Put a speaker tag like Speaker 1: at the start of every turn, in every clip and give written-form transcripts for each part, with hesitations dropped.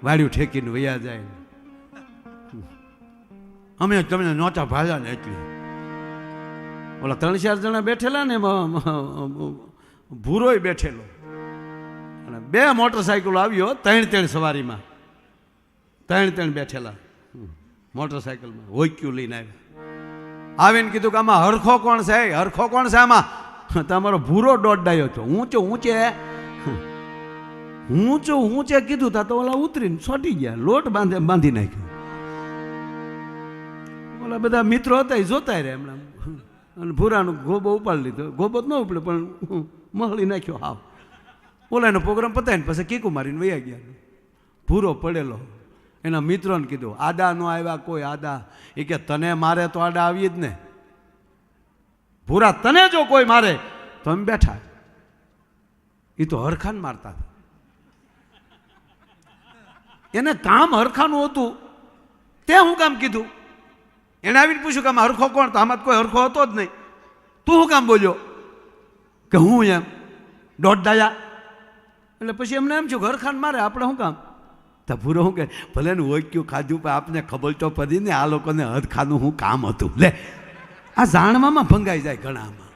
Speaker 1: વાડ્યું ઠેકીને વયા જાય. અમે તમને નહોતા ભાજા ને એટલી. ઓલા 3-4 જણા બેઠેલા ને એમાં ભૂરોય બેઠેલો અને 2 મોટરસાઇકલ આવ્યો 3 સવારીમાં 3 બેઠેલા મોટરસાઇકલમાં હોઈક્યું લઈને આવ્યા. આવીને કીધું કે આમાં હરખો કોણ છે? હરખો કોણ છે આમાં? તમારો ભૂરો દોડાયો છો. ઊંચે કીધું તા તો ઓલા ઉતરીને છોટી ગયા, લોટ બાંધી નાખ્યો. ઓલા બધા મિત્રો હતા એ જોતા રહ્યા એમણે અને ભૂરાનો ગોબો ઉપાડી લીધો. ગોબો જ ન ઉપડે પણ મહળી નાખ્યો હાવ. ઓલાનો પ્રોગ્રામ પતાવીને પછી કીકુ મારીને વયા ગયા. ભૂરો પડેલો. એના મિત્રોને કીધું આદા નો આવ્યા કોઈ આદા? એ કે તને મારે તો આડા આવી જ ને. ભૂરા તને જો કોઈ મારે તો અમે બેઠા. એ તો હરખાન મારતા હતા. એને કામ હરખાનું હતું તે હું કામ કીધું. એને આવીને પૂછ્યું કે આમાં હરખો કોણ? તો આમાં કોઈ હરખો હતો જ નહીં. તું શું કામ બોલ્યો? કે હું એમ દોડાયા. એટલે પછી એમને એમ છું હરખાન મારે આપણે શું કામ? તો ભૂરો શું કે ભલે ને હોય ક્યું ખાધું પણ આપને ખબર તો પડી ને આ લોકોને હદખાનું શું કામ હતું. લે આ જાણવામાં ભંગાઈ જાય ઘણામાં.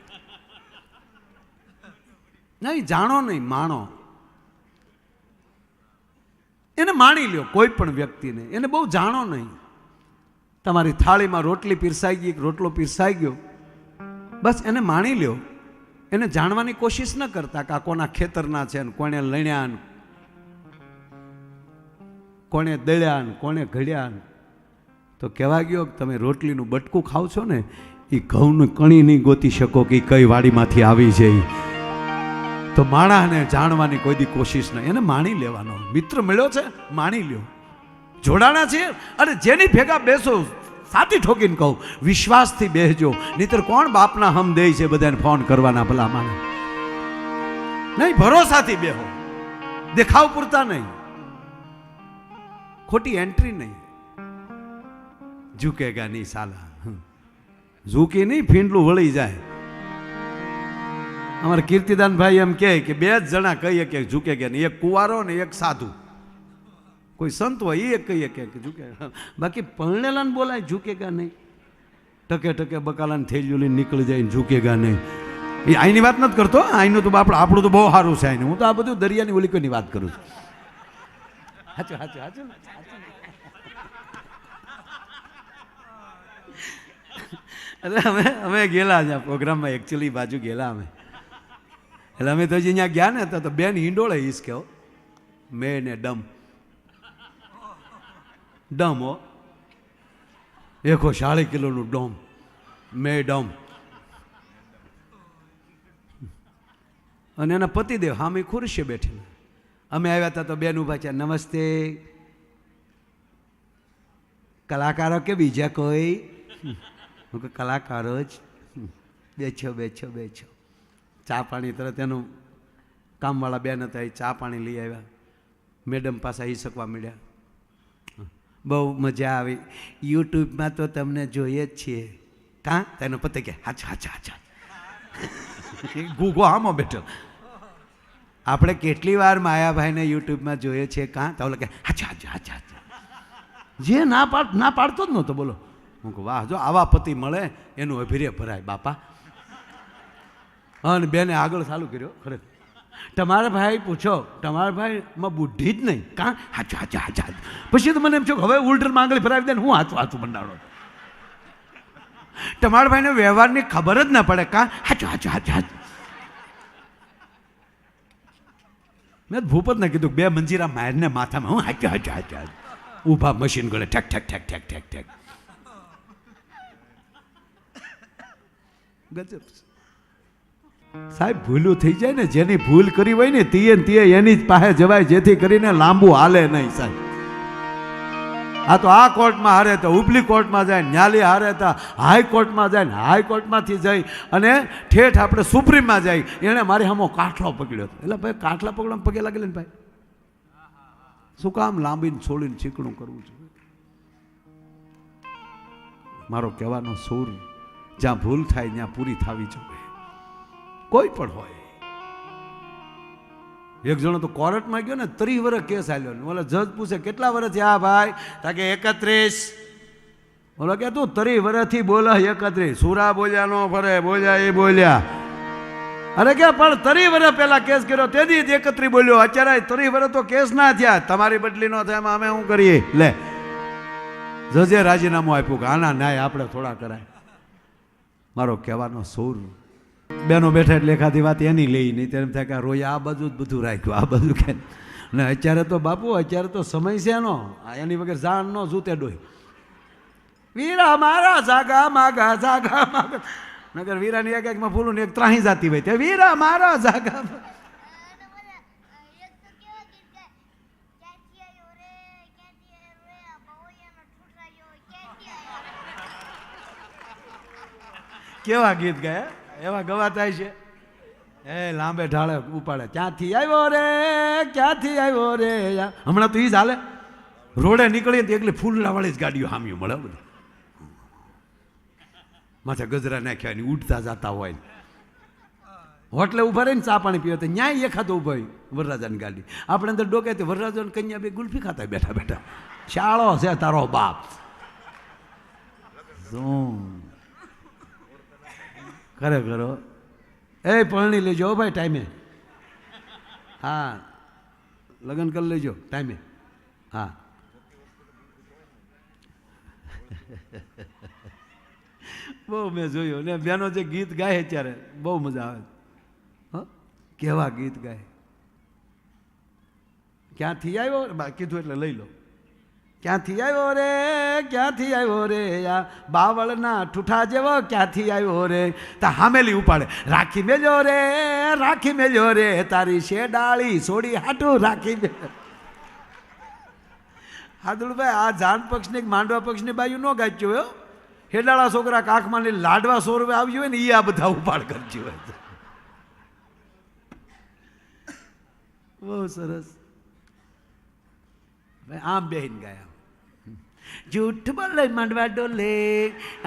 Speaker 1: નહીં જાણો નહીં માણો. એને માણી લ્યો કોઈ પણ વ્યક્તિને. એને બહુ જાણો નહીં. તમારી થાળીમાં રોટલી પીરસાઈ ગઈ, રોટલો પીરસાઈ ગયો, બસ એને માણી લ્યો. એને જાણવાની કોશિશ ન કરતા કે આ કોના ખેતરના છે ને કોને લણ્યા ને કોને દળ્યા ને કોને ઘડ્યા ને. તો કહેવા ગયો કે તમે રોટલીનું બટકું ખાવ છો ને એ ઘઉંનું કણી નહીં ગોતી શકો કે કઈ વાડીમાંથી આવી છે. તો માણાને જાણવાની કોઈ દી કોશિશ નહીં. એને માણી લેવાનો. મિત્ર મળ્યો છે માણી લ્યો. જોડાણા છે અને જેની ભેગા બેસો સાથી ઠોકીને કહું વિશ્વાસથી બેસજો. નહીતર કોણ બાપના હમ દે છે બધાને ફોન કરવાના ભલા માને. નહીં ભરોસાથી બેહો. દેખાવ પૂરતા નહીં. ખોટી એન્ટ્રી નહીં. ઝૂકેગા નહીં સાલા. ઝૂકી નહીં ફીંડલું વળી જાય. અમારા કીર્તિદાનભાઈ એમ કહે કે 2 જ જણા કહીએ કે ઝૂકેગા નહીં. એક કુંવારો ને એક સાધુ. કોઈ સંત હોય એ કહીએ કે ઝૂકે. બાકી પરણેલાને બોલાય ઝૂકેગા નહીં. ટકે ટકે બકાલાને થેલીઓ લઈને નીકળી જાય ઝૂકેગા નહીં. એ અહીંની વાત નથી કરતો. અહીંનું તો આપણું તો બહુ સારું છે. અહીંનું હું તો આ બધું દરિયાની ઓલીકોની વાત કરું છું. સાચું સાચું સાચું. એટલે અમે ગયેલા ત્યાં પ્રોગ્રામમાં એકચ્યુઅલી બાજુ ગયેલા અમે. એટલે અમે તો હજી અહીંયા ગયા ને તો બેન હિંડોળે ઈસ કહો મેં ને ડમ હો 140 કિલોનું ડોમ મેડમ. અને એના પતિદેવ હામે ખુરશીએ બેઠેલા. અમે આવ્યા હતા તો બેન ઉભા છે. નમસ્તે કલાકારો કે બીજા કોઈ? હું કે કલાકારો જ. બેઠો. ચા પાણી તરત એનું કામવાળા બેન હતા એ ચા પાણી લઈ આવ્યા. મેડમ પાસે આવી શકવા મળ્યા. બહુ મજા આવી. યુટ્યુબમાં તો તમને જોઈએ જ છીએ. કાં? તેનો પતે કે હાચા ગુગો આમો બેઠો. આપણે કેટલી વાર માયાભાઈને યુટ્યુબમાં જોઈએ છીએ. કાં? તો ઓલો કે હાચા. જે ના પાડતો જ નહોતો. બોલો. હું કહું વાહ, જો આવા પતિ મળે એનું અભિર્ય ભરાય બાપા. અને બેને આગળ ચાલુ કર્યો. ખરેખર તમારા ભાઈ પૂછો, તમારા ભાઈમાં બુદ્ધિ જ નહીં. કાં? હાચા. પછી તો મને એમ છો હવે ઉલટરમાં આંગળી ફરાવી દે ને હું હાચું બંધાડો. તમારા ભાઈને વ્યવહારની ખબર જ ના પડે. કાં? હાચા. મેં ભૂપતને કીધું 2 મંજીરા મારને માથામાં હું હાચા. ઊભા મશીન ગળે ઠેક. ગજબ સાહેબ. ભૂલું થઈ જાય ને, જેની ભૂલ કરી હોય ને તે એની જ પાસે જવાય જેથી કરીને લાંબુ હાલે નહીં સાહેબ. આ તો આ કોર્ટમાં હારે તો ઉપલી કોર્ટમાં જાય, ન્યાલી હારે તો હાઈકોર્ટમાં જાય, હાઈકોર્ટમાંથી જઈ અને ઠેઠ આપણે સુપ્રીમમાં જાય. એણે મારી સામો કાઠલો પકડ્યો હતો. એટલે ભાઈ કાઠલા પકડવા પગે લાગેલા ને ભાઈ. શું કામ લાંબીને છોડીને ચીકણું કરવું છે? મારો કહેવાનો સૂર જ્યાં ભૂલ થાય ત્યાં પૂરી થવી જોઈએ. કોઈ પણ હોય એક જણો તો કોર્ટમાં ગયો ને 30 વર્ષ કેસ આલ્યો ને ઓલા જજ પૂછે કેટલા વર્ષ થયા ભાઈ? તાકે 31. ઓલો કે તું 30 વર્ષથી બોલે 31. સુરા બોલ્યા નો ફરે, બોલ્યા એ બોલ્યા. અરે કે પણ 30 વર્ષ પહેલા કેસ કર્યો તેથી જ 31 બોલ્યો, અત્યારે 30 વર્ષ તો કેસ ના થયા, તમારી બદલી નો થાય, અમે શું કરીએ? લે જજે રાજીનામું આપ્યું કે આના ન્યાય આપણે થોડા કરાય. મારો કહેવાનો સૂર. બેનો બેઠા એટલે એખાદી વાત એની લઈ નહીં તેમ થાય કે રોય આ બાજુ જ બધું રાખ્યું, આ બાજુ કે ને અત્યારે તો બાપુ અત્યારે તો સમય છે એનો, એની વગર જાણ નો જૂતે ડોય. વીરા મારા જાગા માગા જાગા માગા, નગર વીરાની એક ફૂલું ને એક ત્રાહી જાતી હોય તે વીરા મારા જાગા. કેવા ગીત ગાય એવા ગવાતા છે. એ લાંબે ઢાળે ઉપાડે, ક્યાંથી આવ્યો રે, ક્યાંથી આવ્યો રે. હમણાં તો ઈ જ હાલે, રોડે નીકળીએ તો એકલી ફૂલડા વાળી જ ગાડીઓ હામ્યું મળે બધી, માથે ગજરા નાખ્યા ની ઉડતા જતા હોય. હોટલે ઉભા રહીને ચા પાણી પીવે તો ન્યાય એખાતો ઉભા હોય વરરાજાની ગાડી. આપણે અંદર ડોકે વરરાજા કન્યા બે ગુલ્ફી ખાતા બેઠા બેઠા. શાળો છે તારો બાપ. ખરેખર એ પરણી લેજો ભાઈ ટાઈમે. હા લગ્ન કરી લેજો ટાઈમે. હા બહુ મેં જોયું ને બેનો જે ગીત ગાય અત્યારે બહુ મજા આવે. હ કેવા ગીત ગાય. ક્યાંથી આવ્યો કીધું એટલે લઈ લો. ક્યાંથી આવ્યો રે, ક્યાંથી આવ્યો રે, આ બાવળના ઠૂઠા જેવો ક્યાંથી આવ્યો રે. તા હામેલી ઉપાડે, રાખી મેલ્યો રે, રાખી મેલ્યો રે, તારી શેડાળી છોડી હાટું રાખી મે. હાદુલભાઈ આ જાન પક્ષની માંડવા પક્ષની બાયું ન ગાચ્યું હોય. હેડાળા છોકરા કાખમાં ને લાડવા 100 રૂપિયા આવ્યું હોય ને એ આ બધા ઉપાડ કરજો હોય. બહુ સરસ. આમ બેહીને ગાયા. જૂઠ બોલે માંડવા ડોલે,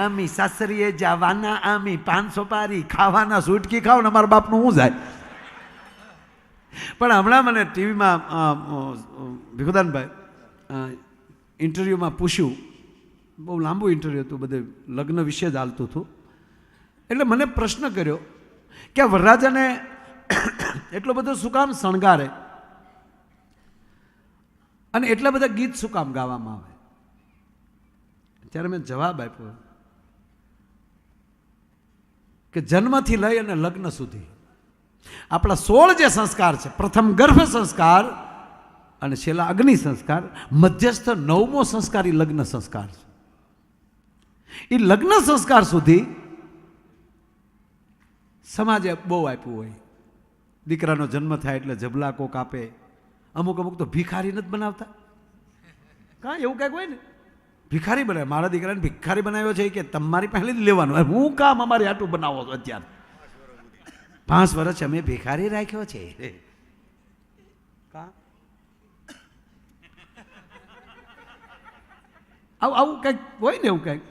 Speaker 1: અમી સાસરીએ જવાના, અમી 500 પારી ખાવાના, સુટકી ખાવ ને અમારા બાપનું શું જાય. પણ હમણાં મને ટીવીમાં ભીખુદાનભાઈ ઇન્ટરવ્યૂમાં પૂછ્યું, બહુ લાંબુ ઇન્ટરવ્યૂ હતું, બધે લગ્ન વિશે જ હાલતું હતું. એટલે મને પ્રશ્ન કર્યો કે વરરાજાને એટલો બધો શું કામ શણગારે અને એટલા બધા ગીત શું કામ ગાવામાં આવે. ત્યારે મેં જવાબ આપ્યો કે જન્મથી લઈ અને લગ્ન સુધી આપણા 16 જે સંસ્કાર છે, પ્રથમ ગર્ભ સંસ્કાર અને છેલ્લા અગ્નિ સંસ્કાર, મધ્યસ્થ 9મો સંસ્કાર એ લગ્ન સંસ્કાર છે. એ લગ્ન સંસ્કાર સુધી સમાજે બહુ આપ્યું હોય. દીકરાનો જન્મ થાય એટલે જબલા કોક આપે, અમુક અમુક તો ભિખારી નથી બનાવતા. કાં એવું કાંઈક હોય ને, ભિખારી બનાવે. મારા દીકરાને ભિખારી બનાવ્યો છે કે તમારી પહેલી જ લેવાનું. હું કામ અમારી આટલું બનાવો છો અત્યારે? 5 વર્ષ અમે ભિખારી રાખ્યો છે. આવું કંઈક હોય ને, એવું કંઈક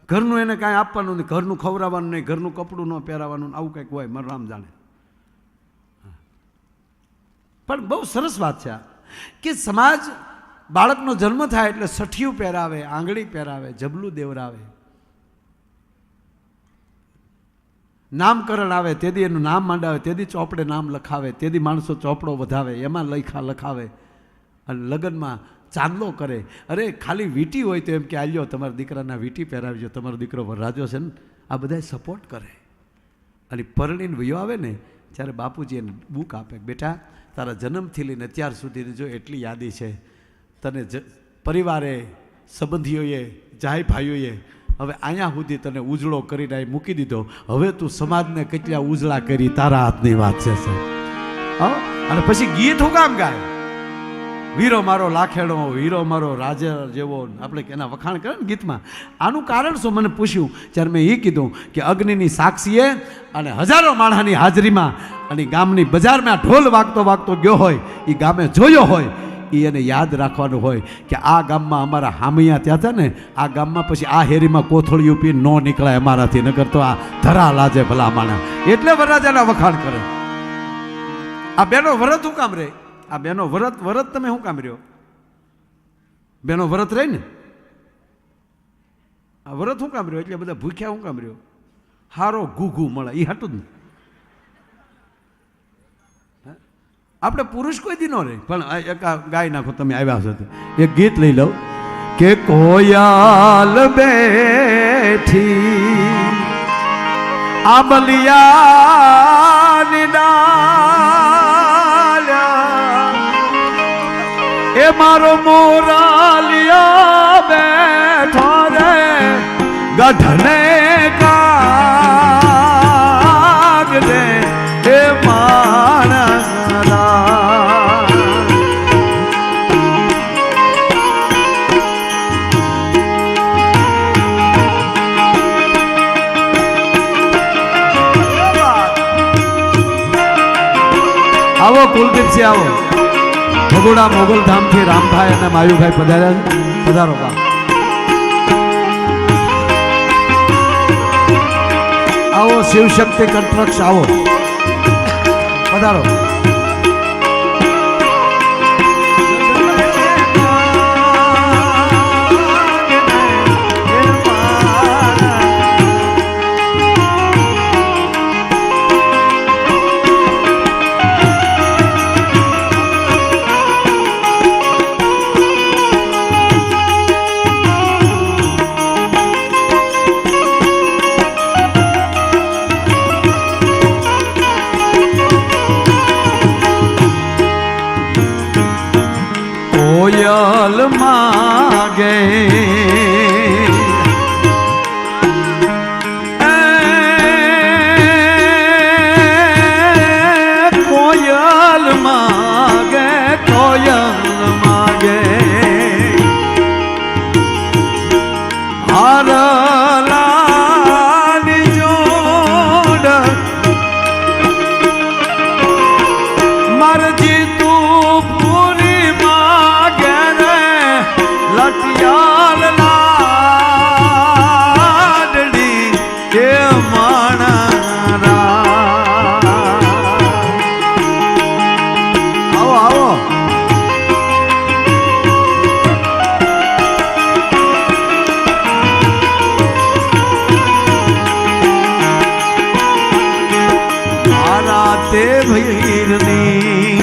Speaker 1: ઘરનું એને કાંઈ આપવાનું નહીં, ઘરનું ખવડાવવાનું નહીં, ઘરનું કપડું ન પહેરાવાનું, આવું કંઈક હોય. મારું રામ જાણે. પણ બહુ સરસ વાત છે આ કે સમાજ બાળકનો જન્મ થાય એટલે સઠિયું પહેરાવે, આંગળી પહેરાવે, જબલું દેવરાવે. નામકરણ આવે તેથી એનું નામ માંડાવે, તેથી ચોપડે નામ લખાવે, તેથી માણસો ચોપડો વધાવે, એમાં લખાવે અને લગ્નમાં ચાંદલો કરે. અરે ખાલી વીટી હોય તો એમ કે આલ્યો તમારા દીકરાના વીટી પહેરાવજો, તમારો દીકરો વરરાજો છે ને, આ બધા સપોર્ટ કરે. અને પરણીને વયો આવે ને ત્યારે બાપુજી એને બુક આપે, બેટા તારા જન્મથી લઈને અત્યાર સુધીની જો એટલી યાદી છે, તને પરિવારે, સંબંધીઓએ, જાય ભાઈઓએ હવે અહીંયા સુધી તને ઉજળો કરીને અહીં મૂકી દીધો, હવે તું સમાજને કેટલા ઉજળા કરી તારા હાથની વાત છે સાહેબ. અને પછી ગીત હું કામ ગાય, વીરો મારો લાખેડો, વીરો મારો રાજા જેવો, આપણે એના વખાણ કરે ને ગીતમાં. આનું કારણ શું મને પૂછ્યું ત્યારે મેં એ કીધું કે અગ્નિની સાક્ષીએ અને હજારો માણસની હાજરીમાં અને ગામની બજારમાં ઢોલ વાગતો વાગતો ગયો હોય, એ ગામે જોયો હોય, એ એને યાદ રાખવાનું હોય કે આ ગામમાં અમારા હામૈયા ત્યાં હતા ને, આ ગામમાં પછી આ હેરીમાં કોથળીઓ પી ન નીકળાય અમારાથી, નકર તો આ ધરા લાજે ભલા માણા. એટલે વરરાજાના વખાણ કરે. આ બેનો વ્રત શું કામ રે? આ બેનો વ્રત તમે શું કામ રહ્યો? બેનો વ્રત રહે ને, આ વ્રત શું કામ રહ્યો? એટલે બધા ભૂખ્યા શું કામ રહ્યો? હારો ઘૂઘું મળે એ હાટું જ ને. આપણે પુરુષ કોઈ દી ન રહે. પણ એક ગાય નાખો તમે આવ્યા છો એક ગીત લઈ લઉં કે કોયાલ બેઠી આંબલિયાની ડાળ્યા એ મારો મોરાલિયા બેઠો રે ગઢને કાગને એ માણસ આવો કુલદીપસિંહ આવો. ભગોડા મોગલ ધામથી રામભાઈ અને માયુભાઈ પધાર્યા છે. પધારો બા. આવો શિવશક્તિ કન્સ્ટ્રક્શ આવો પધારો. કોયલ માગે કોયલ માગે કોયલ માગે હારલાની જોડ મરજી તું પૂરી માગે રે લટિયાલ લાડડી કે માણરા. આવો આવો. મારા તે ભૈરની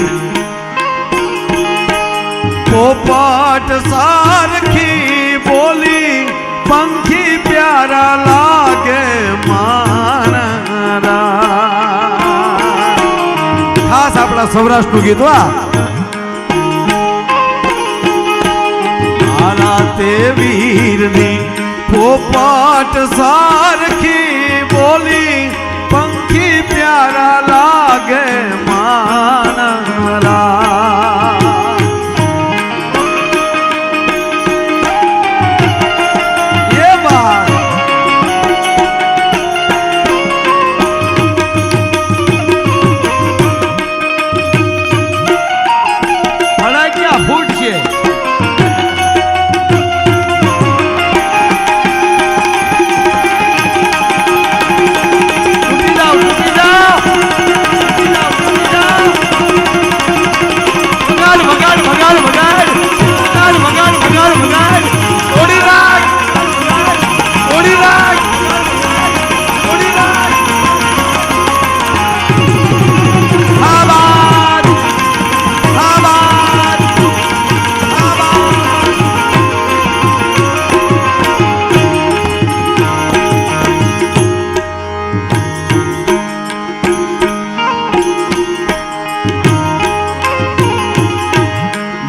Speaker 1: પોપટ સારખી બોલી પંખી પ્યારા લાગે મારા. ખાસ આપણા સૌરાષ્ટ્રનું ગીત આ. મારા તે વીરની પોપટ સારખી બોલી પંખી પ્યારા લાગે મારા.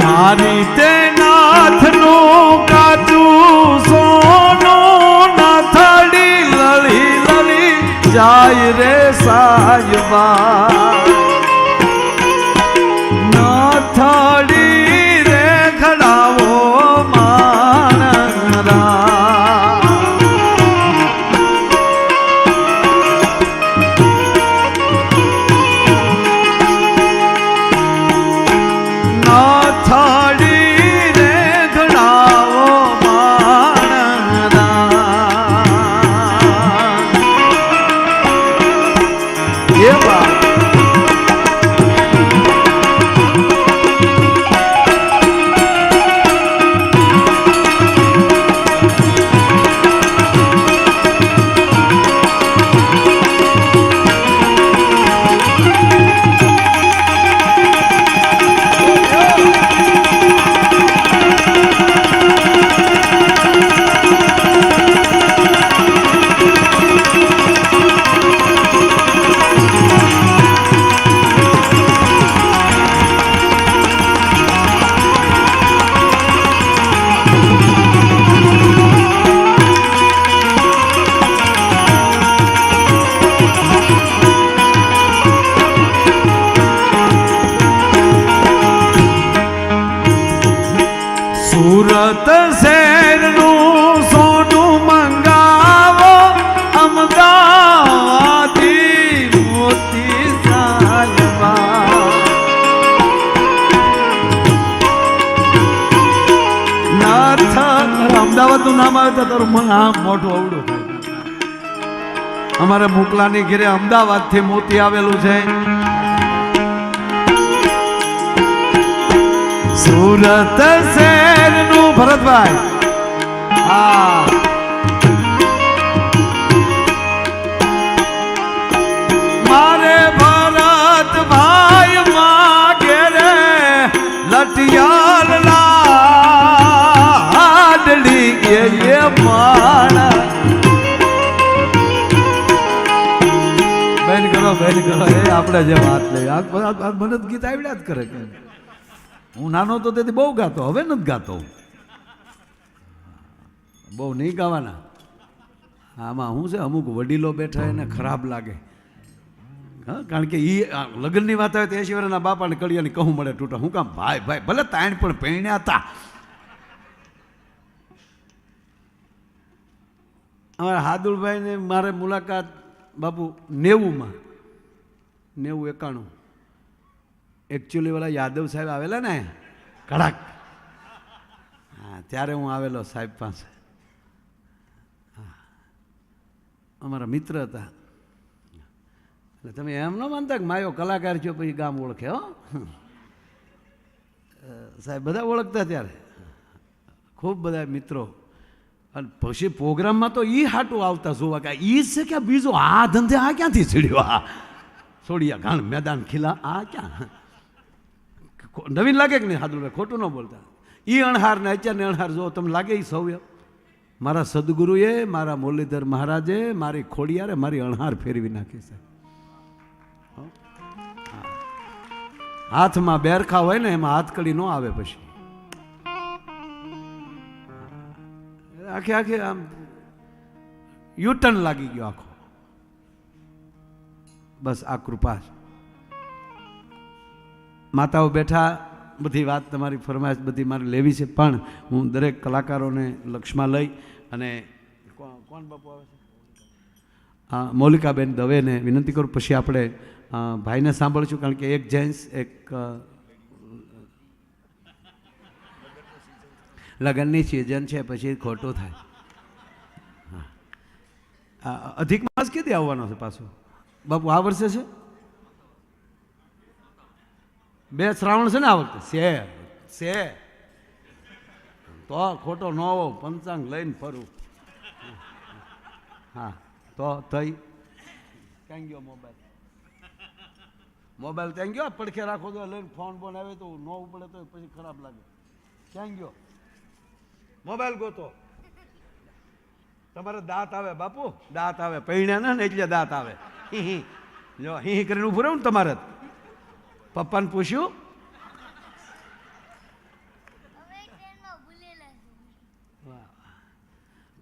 Speaker 1: મારી તે નાથનું કાચું સોનું નાથડી લળી લળી જાય રે સાયબા. નાથડી રે ખડાવો માણરા. Yeah. સુરત શહેરનું સોનું મંગાવો અમદાવાદી મોતી સાલમાં અમદાવાદનું નામ આવે તો તારું મન આમ મોટું અવડું થાય. અમારે મુકલાની ઘેરે અમદાવાદથી મોતી આવેલું છે. સુરત શહેરનું ભરતભાઈ હા મારે ભરતભાઈ માં ઘેરે લટિયાલ લાડલી એ માણા બેન કરો એ આપણે જે વાત લઈ આ મને ગીત આવડ્યા જ કરે કે હું નાનો તો તેથી બહુ ગાતો, હવે નથી ગાતો, બહુ નહીં ગાવાના. આમાં શું છે, અમુક વડીલો બેઠા એને ખરાબ લાગે. હા, કારણ કે એ લગ્નની વાત આવે તો 80 વર્ષના બાપાને કડિયાની કહું મળે તૂટા. હું કામ ભાઈ ભાઈ ભલે તાણ પણ પૈણ્યા હતા. અમારા હાદુલભાઈને મારે મુલાકાત બાપુ 90માં 91 એકચ્યુઅલી વાળા યાદવ સાહેબ આવેલા ને કડાક, હા ત્યારે હું આવેલો સાહેબ પાસે. અમારા મિત્ર હતા. એટલે તમે એમ ન માનતા કે માયો કલાકાર છો પછી ગામ ઓળખે. હો સાહેબ બધા ઓળખતા ત્યારે, ખૂબ બધા મિત્રો. અને પછી પ્રોગ્રામમાં તો એ હાટું આવતા જોવા કે એ છે કે બીજો આ ધંધે આ ક્યાંથી ચડ્યો, આ છોડિયા ઘાણ મેદાન ખીલા આ ક્યાં નવીન લાગે કે નહીં? હાદુલભાઈ ખોટું ન બોલતા. એ અણહાર ને અત્યારને અણહાર જો તમને લાગે એ સૌ મારા સદગુરુએ મારા મુરલીધર મહારાજે મારી ખોડિયારે મારી અણહાર ફેરવી નાખી છે. હાથમાં બેરખા હોય ને એમાં હાથકડી ન આવે. પછી આખે આખે આમ યુટર્ન લાગી ગયો આખો. બસ આ કૃપા. માતાઓ બેઠા, બધી વાત તમારી ફરમાઈશ બધી મારે લેવી છે, પણ હું દરેક કલાકારોને લક્ષમાં લઈ અને કોણ બાપુ આવે છે, મૌલિકાબેન દવેને વિનંતી કરું. પછી આપણે ભાઈને સાંભળશું, કારણ કે એક જેન્ટ્સ એક લગ્નની સિઝન છે, પછી ખોટું થાય. અધિક માસ કેદી આવવાનો છે પાછો બાપુ? આ વર્ષે છે 2 શ્રાવણ છે ને આ વખતે? છે તો ખોટો ન હોવો, પંચાંગ લઈને ફરું. હા તો થઈ ક્યાં ગયો મોબાઈલ ત્યાં ગયો? પડખે રાખો તો લઈને ફોન બોન આવે તો ન ઉપડે તો પછી ખરાબ લાગે. ક્યાં ગયો મોબાઈલ? ગોતો. તમારે દાંત આવે બાપુ, દાંત આવે. પૈણ્યા ને એટલે દાંત આવે. જો હી કરીને ઉભું રહ્યું ને તમારે. પપ્પાને પૂછ્યું?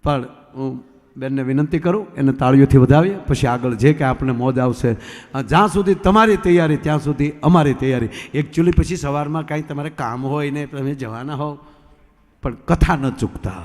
Speaker 1: પણ હું બેનને વિનંતી કરું, એને તાળીઓથી વધાવીએ, પછી આગળ જે કે આપણે મોજ આવશે. જ્યાં સુધી તમારી તૈયારી ત્યાં સુધી અમારી તૈયારી. એકચ્યુઅલી પછી સવારમાં કાંઈ તમારે કામ હોય ને તમે જવાના હોવ, પણ કથા ન ચૂકતા.